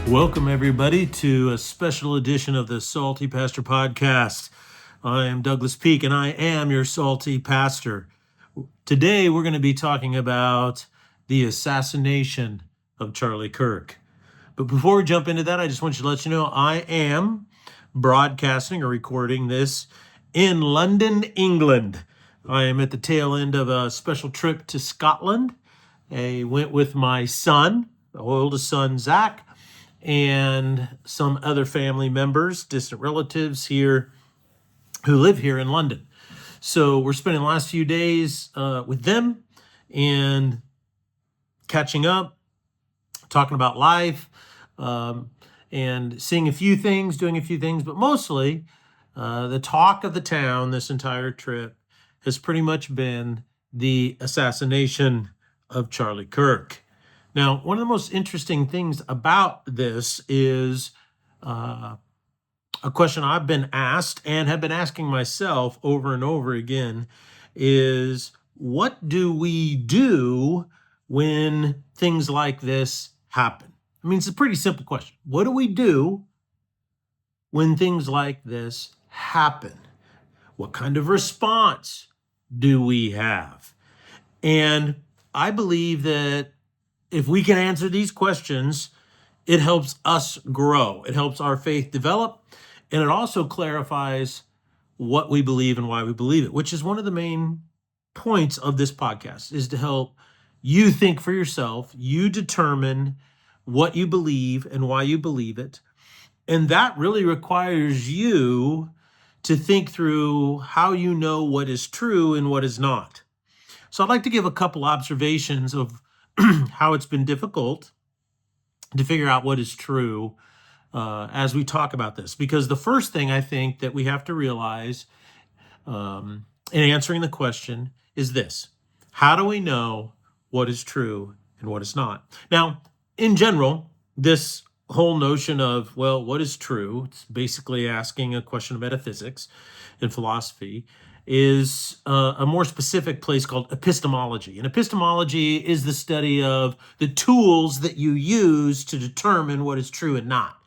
Welcome, everybody, to a special edition of the Salty Pastor Podcast. I am Douglas Peak, and I am your Salty Pastor. Today, we're going to be talking about the assassination of Charlie Kirk. But before we jump into that, I just want you to let you know I am broadcasting or recording this in London, England. I am at the tail end of a special trip to Scotland. I went with my son, the oldest son, Zach, and some other family members, distant relatives here who live here in London. So we're spending the last few days with them and catching up, talking about life, and seeing a few things, doing a few things, but mostly the talk of the town this entire trip has pretty much been the assassination of Charlie Kirk. Now, one of the most interesting things about this is a question I've been asked and have been asking myself over and over again is, what do we do when things like this happen? I mean, it's a pretty simple question. What do we do when things like this happen? What kind of response do we have? And I believe that if we can answer these questions, it helps us grow. It helps our faith develop, and it also clarifies what we believe and why we believe it, which is one of the main points of this podcast, is to help you think for yourself, you determine what you believe and why you believe it. And that really requires you to think through how you know what is true and what is not. So I'd like to give a couple observations of how it's been difficult to figure out what is true as we talk about this. Because the first thing I think that we have to realize in answering the question is this: how do we know what is true and what is not? Now, in general, this whole notion of, well, what is true? It's basically asking a question of metaphysics and philosophy, is a more specific place called epistemology. And epistemology is the study of the tools that you use to determine what is true and not.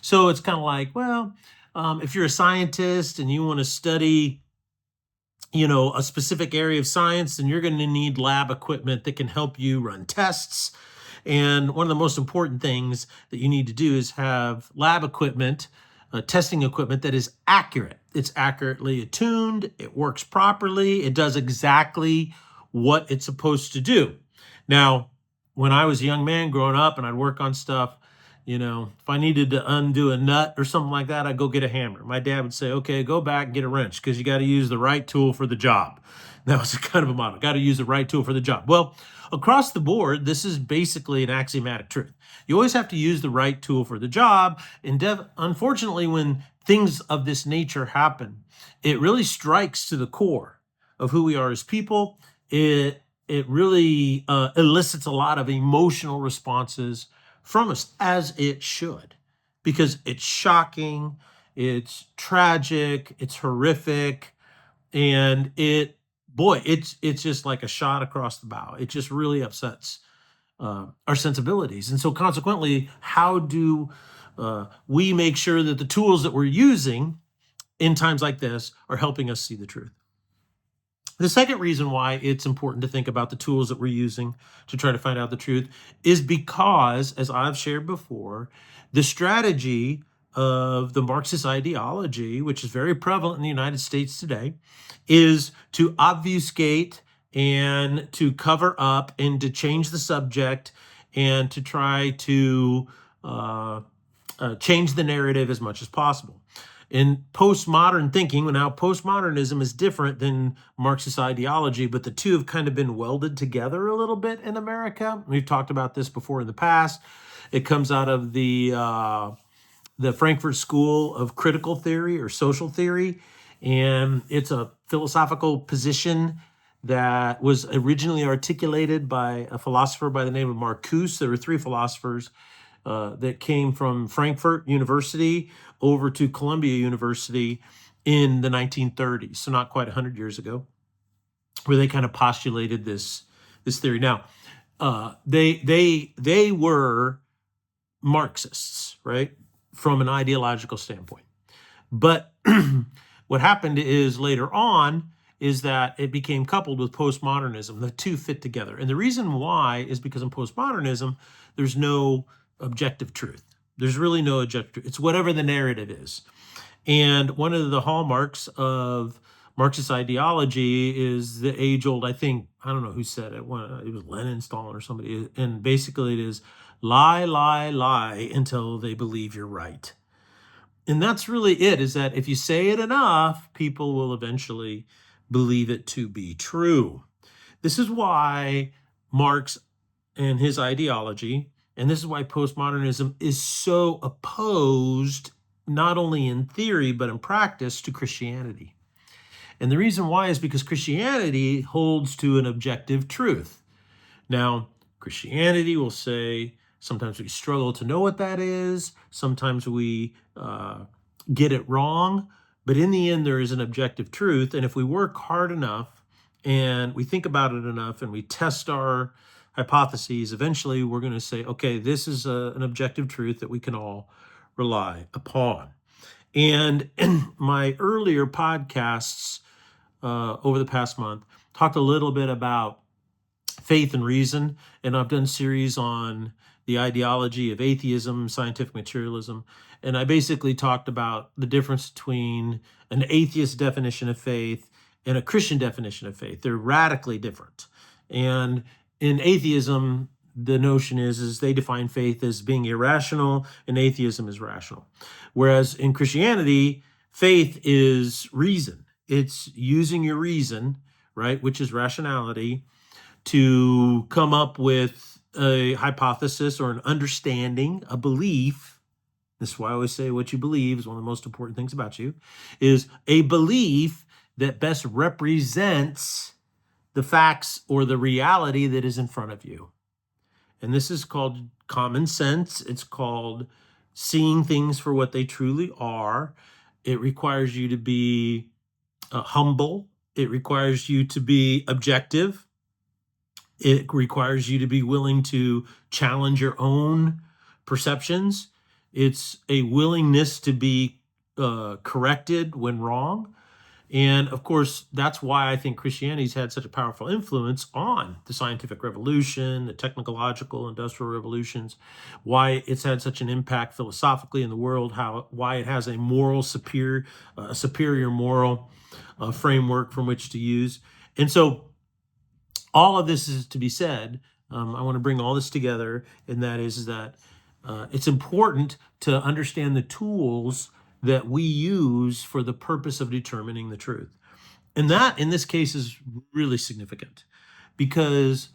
So it's kind of like, well, if you're a scientist and you want to study, a specific area of science, then you're going to need lab equipment that can help you run tests. And one of the most important things that you need to do is have lab equipment, testing equipment that is accurate. It's accurately attuned, it works properly, it does exactly what it's supposed to do. Now, when I was a young man growing up and I'd work on stuff, if I needed to undo a nut or something like that, I'd go get a hammer. My dad would say, okay, go back and get a wrench because you got to use the right tool for the job. That was kind of a motto, got to use the right tool for the job. Well, across the board, this is basically an axiomatic truth. You always have to use the right tool for the job. And unfortunately, when things of this nature happen, it really strikes to the core of who we are as people. It really elicits a lot of emotional responses from us, as it should, because it's shocking, it's tragic, it's horrific, and it's just like a shot across the bow. It just really upsets our sensibilities. And so consequently, how do we make sure that the tools that we're using in times like this are helping us see the truth? The second reason why it's important to think about the tools that we're using to try to find out the truth is because, as I've shared before, the strategy of the Marxist ideology, which is very prevalent in the United States today, is to obfuscate and to cover up and to change the subject and to try to change the narrative as much as possible. In postmodern thinking, now postmodernism is different than Marxist ideology, but the two have kind of been welded together a little bit in America. We've talked about this before in the past. It comes out of the Frankfurt School of Critical Theory or Social Theory, and it's a philosophical position that was originally articulated by a philosopher by the name of Marcuse. There were three philosophers that came from Frankfurt University over to Columbia University in the 1930s, so not quite 100 years ago, where they kind of postulated this theory. Now, they were Marxists, right, from an ideological standpoint. But what happened is later on is that it became coupled with postmodernism. The two fit together. And the reason why is because in postmodernism, there's no objective truth. There's really no objective truth. It's whatever the narrative is. And one of the hallmarks of Marxist ideology is the age-old, I think, I don't know who said it, it was Lenin, Stalin, or somebody, and basically it is lie, lie, lie until they believe you're right. And that's really it, is that if you say it enough, people will eventually believe it to be true. This is why Marx and his ideology, and this is why postmodernism is so opposed, not only in theory, but in practice, to Christianity. And the reason why is because Christianity holds to an objective truth. Now, Christianity will say, sometimes we struggle to know what that is. Sometimes we get it wrong. But in the end, there is an objective truth. And if we work hard enough and we think about it enough and we test our hypotheses, eventually we're going to say, okay, this is an objective truth that we can all rely upon. And in my earlier podcasts over the past month, talked a little bit about faith and reason, and I've done series on the ideology of atheism, scientific materialism, and I basically talked about the difference between an atheist definition of faith and a Christian definition of faith. They're radically different. And in atheism, the notion is they define faith as being irrational and atheism is rational. Whereas in Christianity, faith is reason. It's using your reason, right, which is rationality, to come up with a hypothesis or an understanding, a belief. This is why I always say what you believe is one of the most important things about you, is a belief that best represents the facts or the reality that is in front of you. And this is called common sense. It's called seeing things for what they truly are. It requires you to be humble. It requires you to be objective. It requires you to be willing to challenge your own perceptions. It's a willingness to be corrected when wrong. And of course, that's why I think Christianity's had such a powerful influence on the scientific revolution, the technological, industrial revolutions, why it's had such an impact philosophically in the world, why it has a moral superior moral framework from which to use. And so all of this is to be said. I want to bring all this together, and that is that it's important to understand the tools that we use for the purpose of determining the truth. And that, in this case, is really significant, because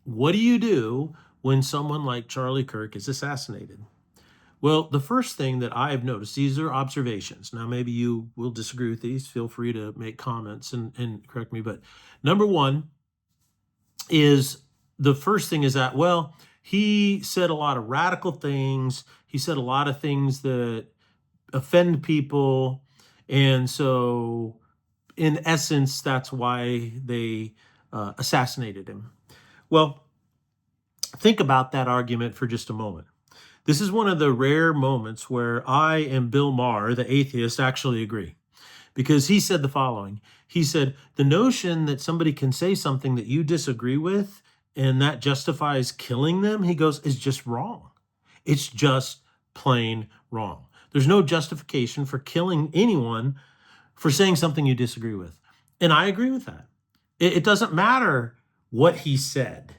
what do you do when someone like Charlie Kirk is assassinated? Well, the first thing that I have noticed, these are observations. Now, maybe you will disagree with these. Feel free to make comments and correct me. But number one is, the first thing is that, well, he said a lot of radical things. He said a lot of things that offend people. And so, in essence, that's why they assassinated him. Well, think about that argument for just a moment. This is one of the rare moments where I and Bill Maher, the atheist, actually agree. Because he said the following. He said, the notion that somebody can say something that you disagree with and that justifies killing them, he goes, is just wrong. It's just plain wrong. There's no justification for killing anyone for saying something you disagree with. And I agree with that. It doesn't matter what he said,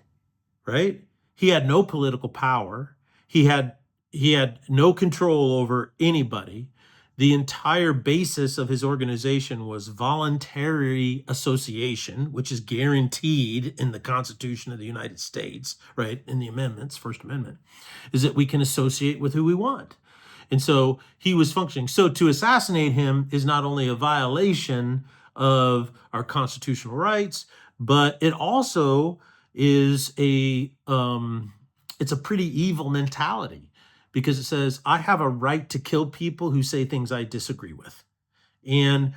right? He had no political power. He had no control over anybody. The entire basis of his organization was voluntary association, which is guaranteed in the Constitution of the United States, right? In the amendments, First Amendment, is that we can associate with who we want. And so he was functioning. So to assassinate him is not only a violation of our constitutional rights, but it also is it's a pretty evil mentality, because it says, I have a right to kill people who say things I disagree with. And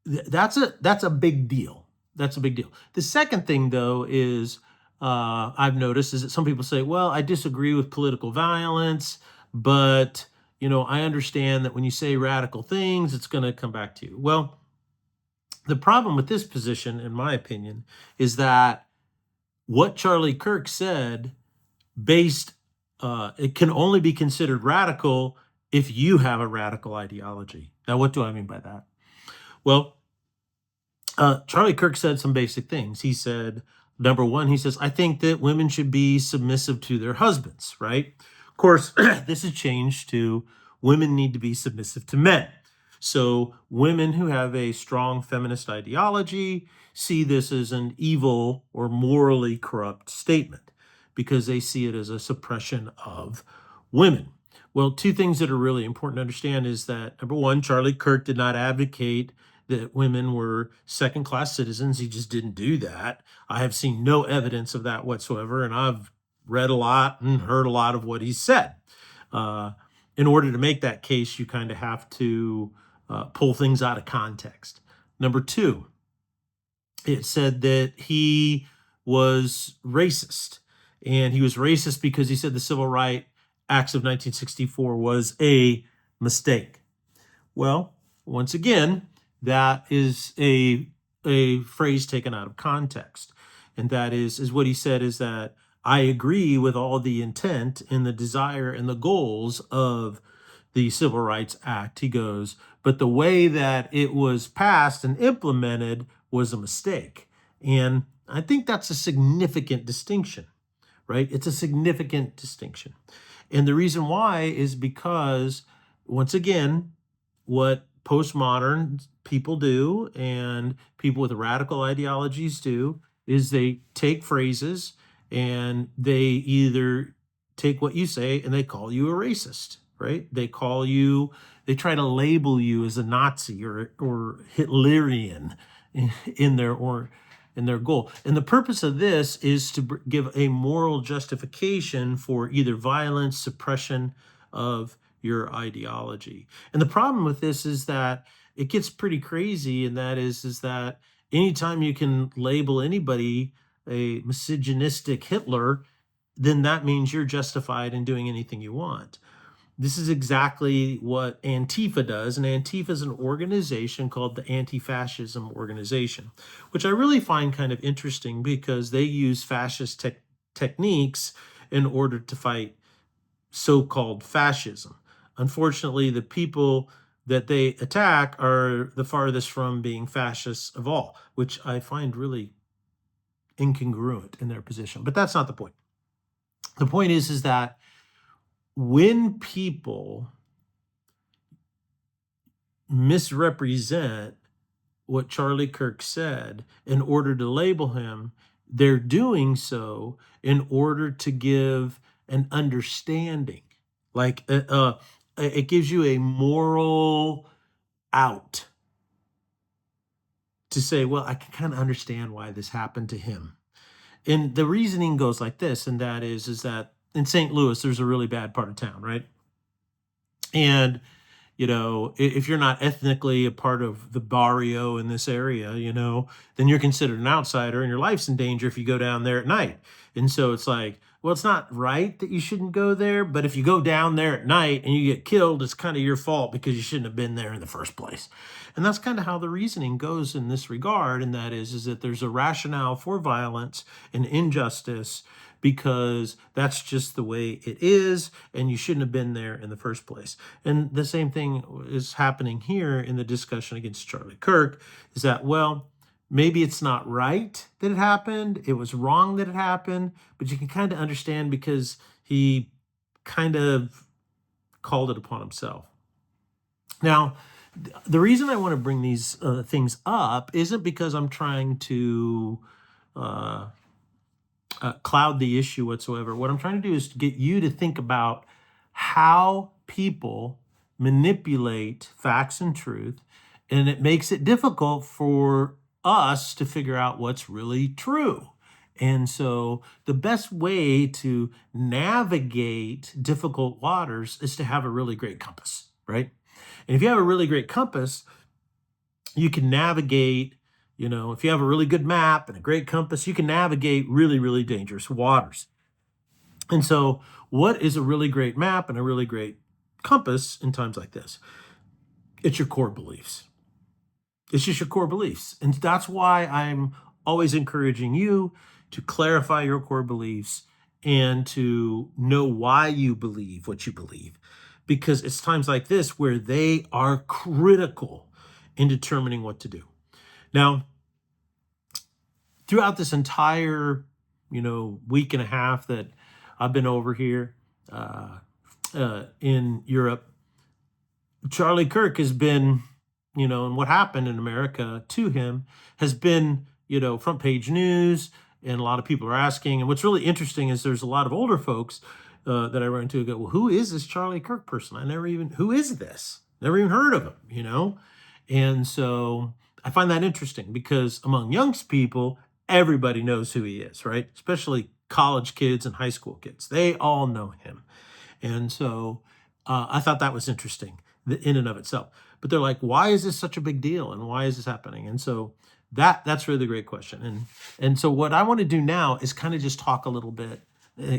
that's a big deal. That's a big deal. The second thing, though, is I've noticed is that some people say, well, I disagree with political violence, but I understand that when you say radical things, it's going to come back to you. Well, the problem with this position, in my opinion, is that what Charlie Kirk said it can only be considered radical if you have a radical ideology. Now, what do I mean by that? Well, Charlie Kirk said some basic things. He said, number one, he says, I think that women should be submissive to their husbands, right? Of course, this has changed to women need to be submissive to men. So women who have a strong feminist ideology see this as an evil or morally corrupt statement because they see it as a suppression of women. Well, two things that are really important to understand is that, number one, Charlie Kirk did not advocate that women were second-class citizens. He just didn't do that. I have seen no evidence of that whatsoever, and I've read a lot and heard a lot of what he said. In order to make that case, you kind of have to pull things out of context. Number two, it said that he was racist, and he was racist because he said the Civil Rights Acts of 1964 was a mistake. Well, once again, that is a phrase taken out of context. And that is what he said is that I agree with all the intent and the desire and the goals of the Civil Rights Act. He goes, but the way that it was passed and implemented was a mistake. And I think that's a significant distinction, right? It's a significant distinction. And the reason why is because, once again, what postmodern people do and people with radical ideologies do is they take phrases and they either take what you say and they call you a racist, right? They try to label you as a Nazi or Hitlerian in their goal. And the purpose of this is to give a moral justification for either violence, suppression of your ideology. And the problem with this is that it gets pretty crazy, and that is that anytime you can label anybody a misogynistic Hitler, then that means you're justified in doing anything you want. This is exactly what Antifa does, and Antifa is an organization called the Anti-Fascism Organization, which I really find kind of interesting because they use fascist techniques in order to fight so-called fascism. Unfortunately, the people that they attack are the farthest from being fascists of all, which I find really incongruent in their position. But that's not the point. The point is that when people misrepresent what Charlie Kirk said in order to label him, they're doing so in order to give an understanding. Like it gives you a moral out to say, well, I can kind of understand why this happened to him. And the reasoning goes like this, and that is that in St. Louis, there's a really bad part of town, right? And if you're not ethnically a part of the barrio in this area, then you're considered an outsider and your life's in danger if you go down there at night. And so it's like, well, it's not right that you shouldn't go there, but if you go down there at night and you get killed, it's kind of your fault because you shouldn't have been there in the first place. And that's kind of how the reasoning goes in this regard, and that is that there's a rationale for violence and injustice because that's just the way it is, and you shouldn't have been there in the first place. And the same thing is happening here in the discussion against Charlie Kirk, is that, well, maybe it's not right that it happened, it was wrong that it happened, but you can kind of understand because he kind of called it upon himself. Now, the reason I want to bring these things up isn't because I'm trying to cloud the issue whatsoever. What I'm trying to do is to get you to think about how people manipulate facts and truth, and it makes it difficult for us to figure out what's really true. And so the best way to navigate difficult waters is to have a really great compass, right? And if you have a really great compass, you can navigate If you have a really good map and a great compass, you can navigate really, really dangerous waters. And so, what is a really great map and a really great compass in times like this? It's your core beliefs. It's just your core beliefs. And that's why I'm always encouraging you to clarify your core beliefs and to know why you believe what you believe. Because it's times like this where they are critical in determining what to do. Now, throughout this entire, week and a half that I've been over here in Europe, Charlie Kirk has been, and what happened in America to him has been, front page news, and a lot of people are asking. And what's really interesting is there's a lot of older folks that I run into who go, well, who is this Charlie Kirk person? Who is this? Never even heard of him, And so I find that interesting because among young people, everybody knows who he is, right? Especially college kids and high school kids. They all know him. And so I thought that was interesting in and of itself. But they're like, why is this such a big deal? And why is this happening? And so that's really the great question. And so what I want to do now is kind of just talk a little bit,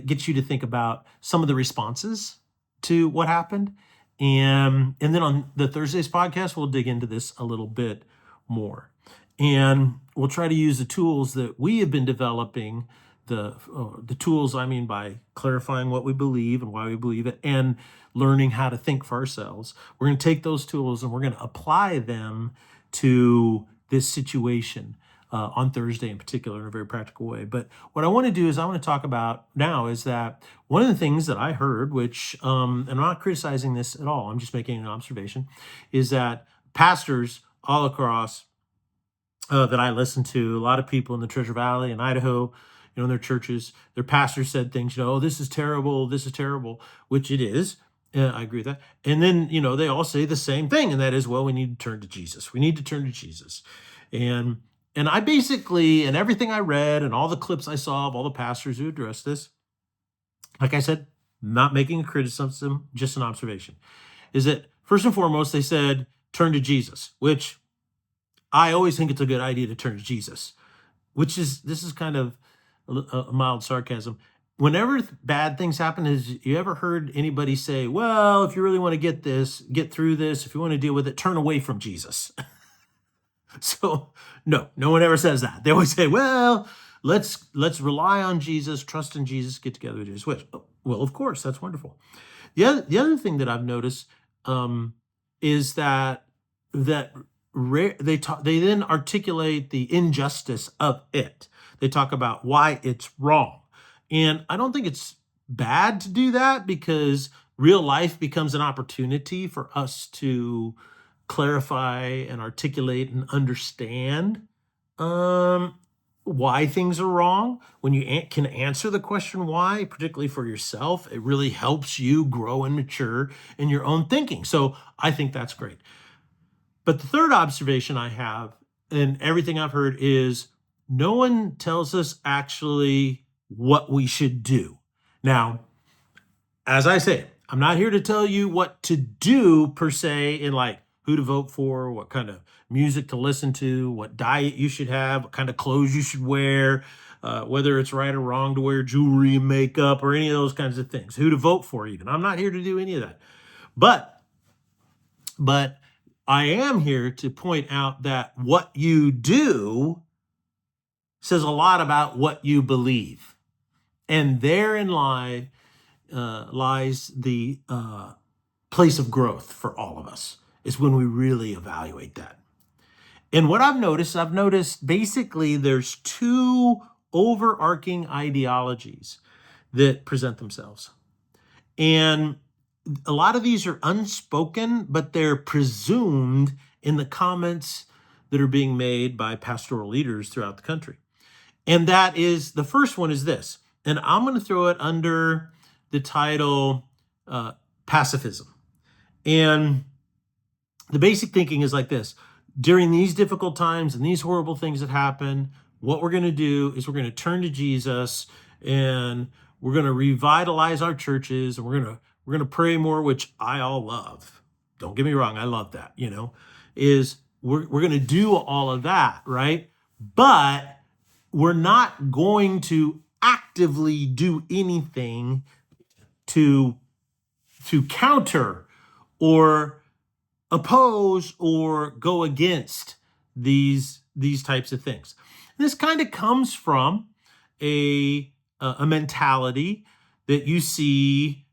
get you to think about some of the responses to what happened. And then on the Thursday's podcast, we'll dig into this a little bit more. And we'll try to use the tools that we have been developing, the tools I mean by clarifying what we believe and why we believe it, and learning how to think for ourselves. We're going to take those tools and we're going to apply them to this situation on Thursday in particular in a very practical way. But what I want to do is I want to talk about now is that one of the things that I heard, which, and I'm not criticizing this at all, I'm just making an observation, is that pastors all across that I listen to, a lot of people in the Treasure Valley and Idaho, in their churches, their pastors said things, oh, this is terrible, which it is. I agree with that. And then, they all say the same thing, and that is, well, we need to turn to Jesus. We need to turn to Jesus. And I basically, and everything I read and all the clips I saw of all the pastors who addressed this, like I said, not making a criticism, just an observation, is that first and foremost, they said, turn to Jesus, which I always think it's a good idea to turn to Jesus, this is kind of a mild sarcasm. Whenever bad things happen, has you ever heard anybody say, well, if you really want to get through this, if you want to deal with it, turn away from Jesus? So no one ever says that. They always say, well, let's rely on Jesus, trust in Jesus, get together with Jesus. Which, well, of course, that's wonderful. The other thing that I've noticed is that they then articulate the injustice of it. They talk about why it's wrong. And I don't think it's bad to do that because real life becomes an opportunity for us to clarify and articulate and understand why things are wrong. When you can answer the question why, particularly for yourself, it really helps you grow and mature in your own thinking. So I think that's great. But the third observation I have in everything I've heard is no one tells us actually what we should do. Now, as I say, I'm not here to tell you what to do per se in like who to vote for, what kind of music to listen to, what diet you should have, what kind of clothes you should wear, whether it's right or wrong to wear jewelry and makeup or any of those kinds of things, who to vote for even. I'm not here to do any of that. But I am here to point out that what you do says a lot about what you believe. And therein lies the place of growth for all of us, is when we really evaluate that. And what I've noticed basically there's two overarching ideologies that present themselves. And a lot of these are unspoken, but they're presumed in the comments that are being made by pastoral leaders throughout the country. And that is, the first one is this, and I'm going to throw it under the title pacifism. And the basic thinking is like this: during these difficult times and these horrible things that happen, what we're going to do is we're going to turn to Jesus and we're going to revitalize our churches and we're going to pray more, which I all love. Don't get me wrong, I love that, is we're going to do all of that, right? But we're not going to actively do anything to counter or oppose or go against these types of things. And this kind of comes from a mentality that you see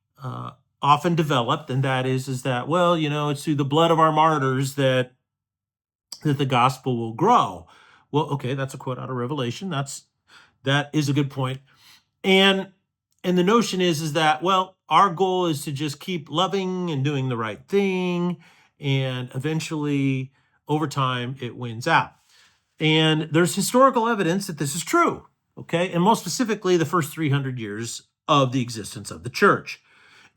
often developed, and that is that, well, it's through the blood of our martyrs that the gospel will grow. Well, okay, that's a quote out of Revelation. That is a good point. And the notion is that, well, our goal is to just keep loving and doing the right thing, and eventually, over time, it wins out. And there's historical evidence that this is true, okay? And most specifically, the first 300 years of the existence of the church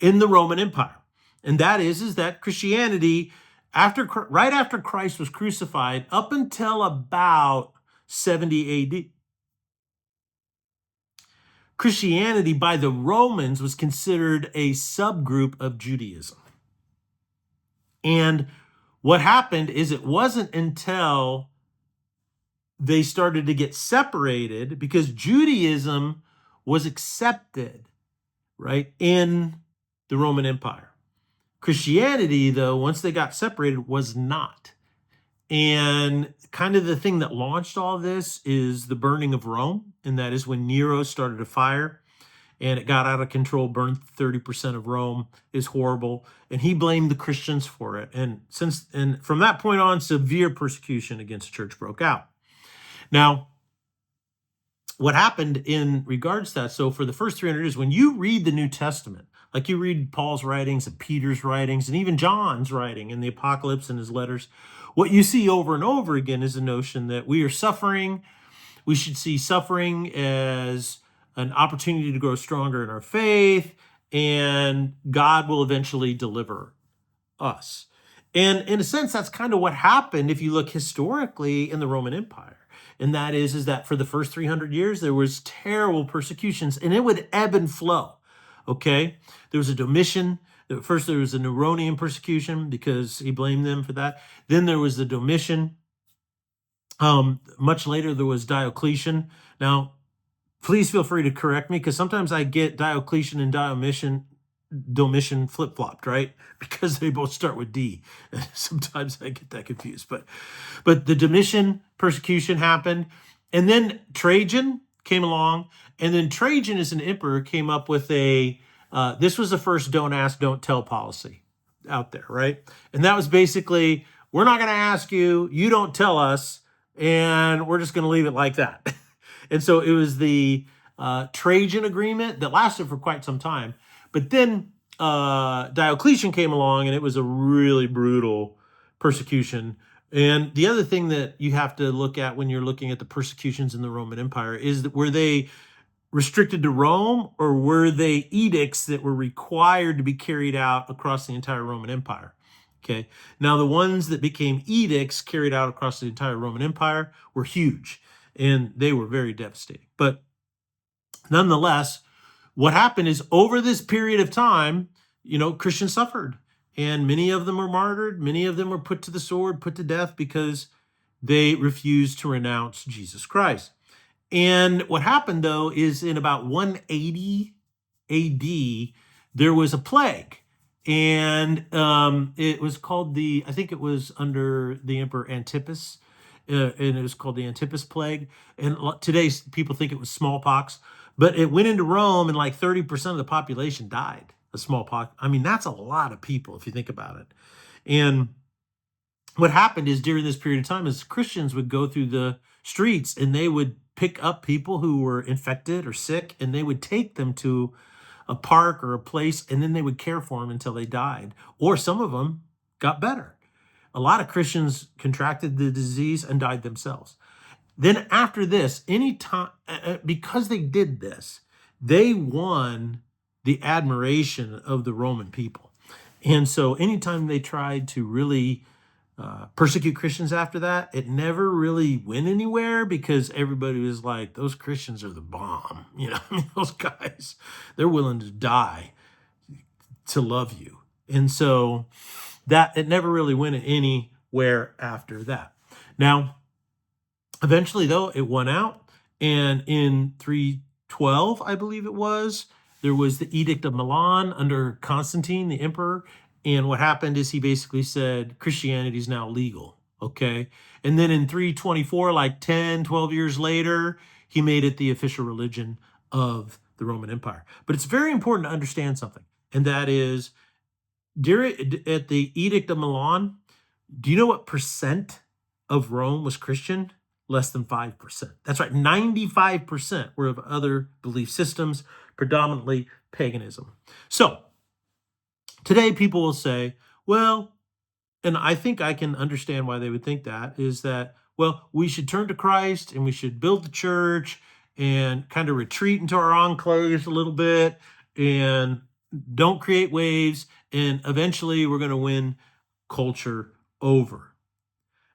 in the Roman Empire. And that is that Christianity, right after Christ was crucified, up until about 70 AD, Christianity by the Romans was considered a subgroup of Judaism. And what happened is it wasn't until they started to get separated, because Judaism was accepted, right, in the Roman Empire. Christianity, though, once they got separated, was not. And kind of the thing that launched all this is the burning of Rome, and that is when Nero started a fire and it got out of control, burned 30% of Rome. Is horrible, and he blamed the Christians for it. And from that point on, severe persecution against the church broke out. Now, what happened in regards to that, so for the first 300 years, when you read the New Testament, like you read Paul's writings and Peter's writings and even John's writing in the Apocalypse and his letters, what you see over and over again is the notion that we are suffering. We should see suffering as an opportunity to grow stronger in our faith, and God will eventually deliver us. And in a sense, that's kind of what happened if you look historically in the Roman Empire. And that is that for the first 300 years, there was terrible persecutions, and it would ebb and flow, okay? There was a Domitian. First, there was a Neronian persecution because he blamed them for that. Then there was the Domitian. Much later, there was Diocletian. Now, please feel free to correct me, because sometimes I get Diocletian and Domitian flip-flopped, right? Because they both start with D. Sometimes I get that confused. But the Domitian persecution happened, and then Trajan came along, and then Trajan, as an emperor, came up with this was the first don't ask, don't tell policy out there, right? And that was basically, we're not going to ask you, you don't tell us, and we're just going to leave it like that. And so it was the Trajan agreement that lasted for quite some time. But then Diocletian came along, and it was a really brutal persecution. And the other thing that you have to look at when you're looking at the persecutions in the Roman Empire is that, were they restricted to Rome, or were they edicts that were required to be carried out across the entire Roman Empire? Okay. Now, the ones that became edicts carried out across the entire Roman Empire were huge, and they were very devastating. But nonetheless, what happened is, over this period of time, Christians suffered, and many of them were martyred. Many of them were put to the sword, put to death, because they refused to renounce Jesus Christ. And what happened, though, is in about 180 AD, there was a plague. And it was called I think it was under the Emperor Antipas, and it was called the Antipas plague. And today, people think it was smallpox. But it went into Rome, and like 30% of the population died of smallpox. I mean, that's a lot of people if you think about it. And what happened is, during this period of time, is Christians would go through the streets, and they would pick up people who were infected or sick, and they would take them to a park or a place, and then they would care for them until they died. Or some of them got better. A lot of Christians contracted the disease and died themselves. Then after this, because they did this, they won the admiration of the Roman people. And so anytime they tried to really persecute Christians after that, it never really went anywhere, because everybody was like, those Christians are the bomb. Those guys, they're willing to die to love you. And so that it never really went any where after that. Now, eventually, though, it won out, and in 312, I believe it was, there was the Edict of Milan under Constantine, the emperor, and what happened is he basically said Christianity is now legal, okay? And then in 324, like 10, 12 years later, he made it the official religion of the Roman Empire. But it's very important to understand something, and that is, at the Edict of Milan, do you know what percent of Rome was Christian? Less than 5%. That's right, 95% were of other belief systems, predominantly paganism. So today people will say, well, and I think I can understand why they would think that, is that, well, we should turn to Christ and we should build the church and kind of retreat into our enclaves a little bit and don't create waves, and eventually we're going to win culture over.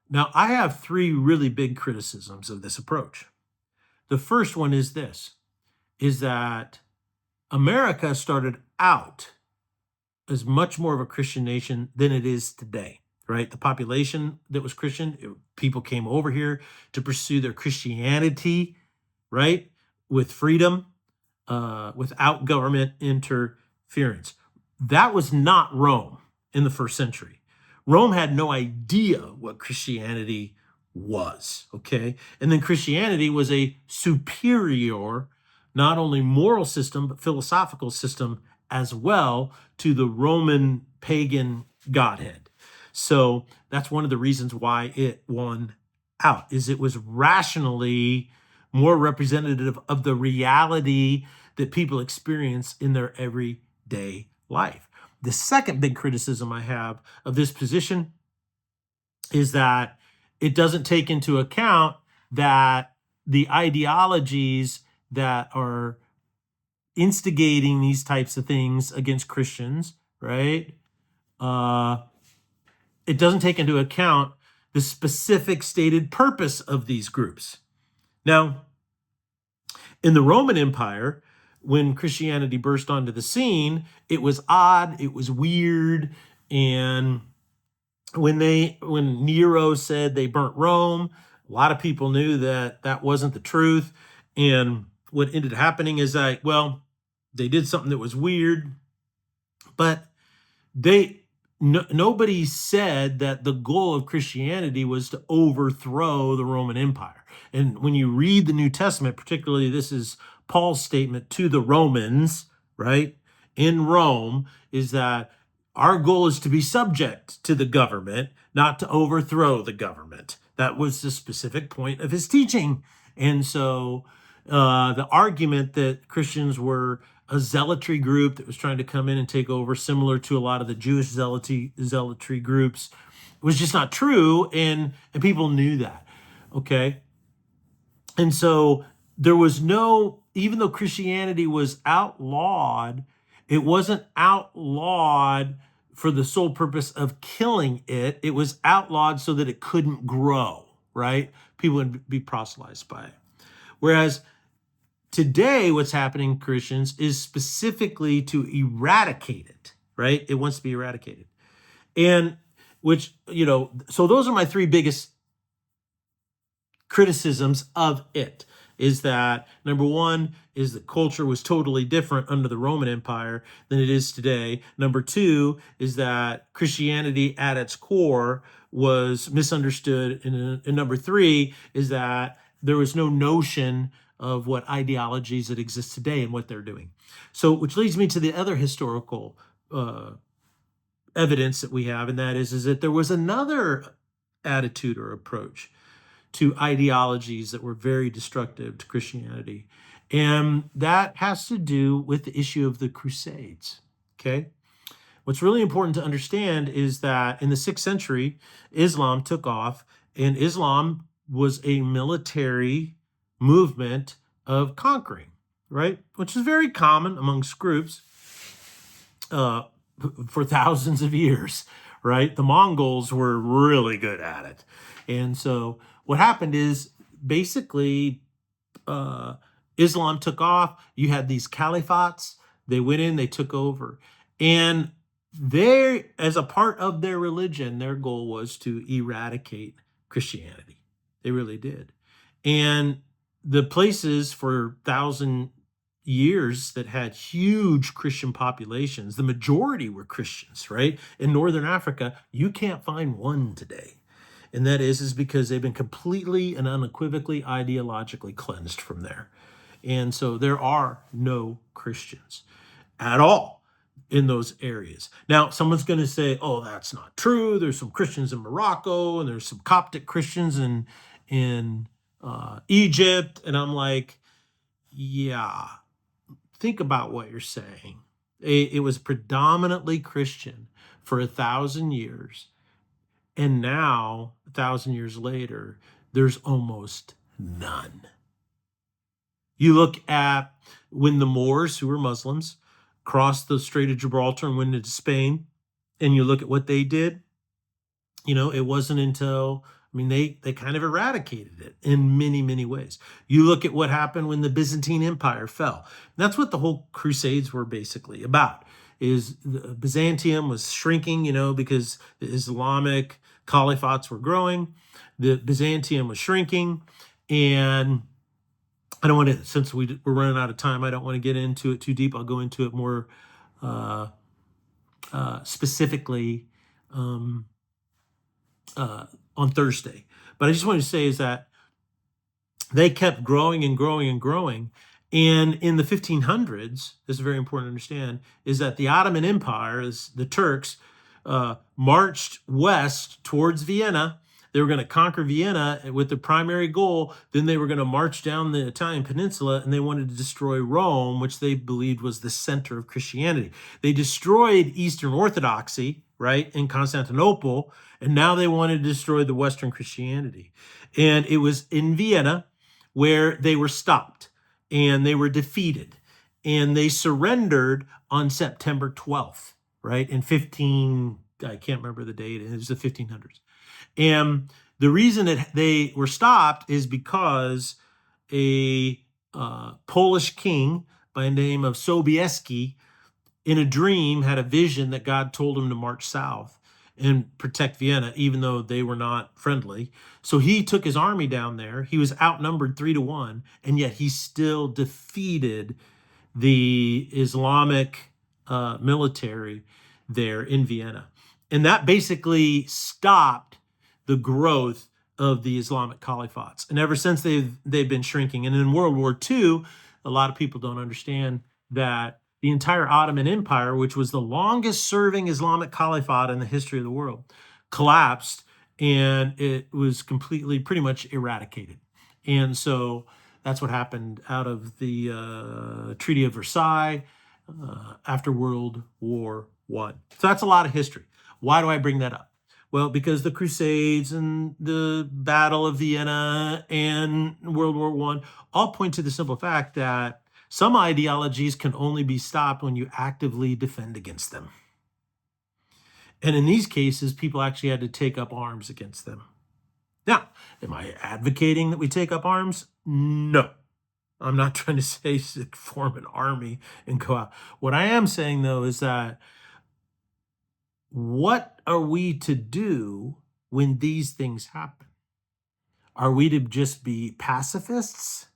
Now, I have three really big criticisms of this approach. The first one is this, is that America started out as much more of a Christian nation than it is today, right? The population that was Christian, people came over here to pursue their Christianity, right? With freedom, without government interference. That was not Rome in the first century. Rome had no idea what Christianity was, okay? And then Christianity was a superior, not only moral system, but philosophical system as well to the Roman pagan godhead. So that's one of the reasons why it won out, is it was rationally more representative of the reality that people experience in their everyday life. The second big criticism I have of this position is that it doesn't take into account that the ideologies that are instigating these types of things against Christians, right? It doesn't take into account the specific stated purpose of these groups. Now, in the Roman Empire, when Christianity burst onto the scene, it was odd, it was weird, and when Nero said they burnt Rome, a lot of people knew that that wasn't the truth. And what ended up happening is that, well, they did something that was weird, but nobody said that the goal of Christianity was to overthrow the Roman Empire. And when you read the New Testament, particularly this is Paul's statement to the Romans, right, in Rome, is that our goal is to be subject to the government, not to overthrow the government. That was the specific point of his teaching. And so the argument that Christians were a zealotry group that was trying to come in and take over, similar to a lot of the Jewish zealotry groups, was just not true, and people knew that, okay? And so there was no, even though Christianity was outlawed, it wasn't outlawed for the sole purpose of killing it. It was outlawed so that it couldn't grow, right? People would be proselytized by it. Whereas today, what's happening, Christians, is specifically to eradicate it, right? It wants to be eradicated. And which, so those are my three biggest criticisms of it, is that number one is that culture was totally different under the Roman Empire than it is today. Number two is that Christianity at its core was misunderstood. And number three is that there was no notion of what ideologies that exist today and what they're doing. So, which leads me to the other historical evidence that we have, and that is that there was another attitude or approach to ideologies that were very destructive to Christianity. And that has to do with the issue of the Crusades, okay? What's really important to understand is that in the 6th century, Islam took off, and Islam was a military movement of conquering, right? Which is very common amongst groups for thousands of years, right? The Mongols were really good at it. And so what happened is basically Islam took off. You had these caliphates. They went in, they took over. And they, as a part of their religion, their goal was to eradicate Christianity. They really did. And the places for 1,000 years that had huge Christian populations, the majority were Christians, right? In Northern Africa, you can't find one today. And that is because they've been completely and unequivocally ideologically cleansed from there. And so there are no Christians at all in those areas. Now, someone's going to say, oh, that's not true. There's some Christians in Morocco, and there's some Coptic Christians in Egypt. And I'm like, yeah, think about what you're saying. It was predominantly Christian for 1,000 years. And now, 1,000 years later, there's almost none. You look at when the Moors, who were Muslims, crossed the Strait of Gibraltar and went into Spain, and you look at what they did, it wasn't until, they kind of eradicated it in many, many ways. You look at what happened when the Byzantine Empire fell. That's what the whole Crusades were basically about, is Byzantium was shrinking, because the Islamic caliphates were growing. The Byzantium was shrinking, and I don't want to, since we're running out of time, I don't want to get into it too deep. I'll go into it more specifically on Thursday. But I just wanted to say is that they kept growing and growing and growing. And in the 1500s, this is very important to understand, is that the Ottoman Empire, the Turks, marched west towards Vienna. They were going to conquer Vienna with the primary goal. Then they were going to march down the Italian peninsula, and they wanted to destroy Rome, which they believed was the center of Christianity. They destroyed Eastern Orthodoxy, right, in Constantinople, and now they wanted to destroy the Western Christianity. And it was in Vienna where they were stopped, and they were defeated, and they surrendered on September 12th, right, in I can't remember the date, it was the 1500s. And the reason that they were stopped is because a Polish king by the name of Sobieski, in a dream, had a vision that God told him to march south and protect Vienna, even though they were not friendly. So he took his army down there. He was outnumbered 3-1, and yet he still defeated the Islamic military there in Vienna. And that basically stopped the growth of the Islamic caliphates. And ever since they've been shrinking. And in World War II, a lot of people don't understand that the entire Ottoman Empire, which was the longest serving Islamic caliphate in the history of the world, collapsed, and it was completely pretty much eradicated. And so that's what happened out of the Treaty of Versailles after World War I. So that's a lot of history. Why do I bring that up? Well, because the Crusades and the Battle of Vienna and World War I all point to the simple fact that some ideologies can only be stopped when you actively defend against them. And in these cases, people actually had to take up arms against them. Now, am I advocating that we take up arms? No. I'm not trying to say form an army and go out. What I am saying, though, is that what are we to do when these things happen? Are we to just be pacifists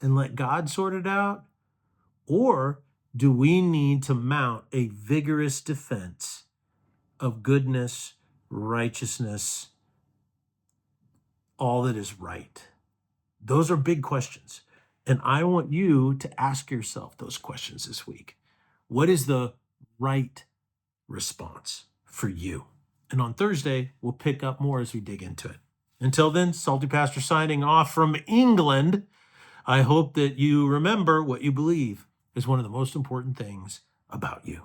and let God sort it out? Or do we need to mount a vigorous defense of goodness, righteousness, all that is right? Those are big questions. And I want you to ask yourself those questions this week. What is the right response for you? And on Thursday, we'll pick up more as we dig into it. Until then, Salty Pastor signing off from England. I hope that you remember what you believe is one of the most important things about you.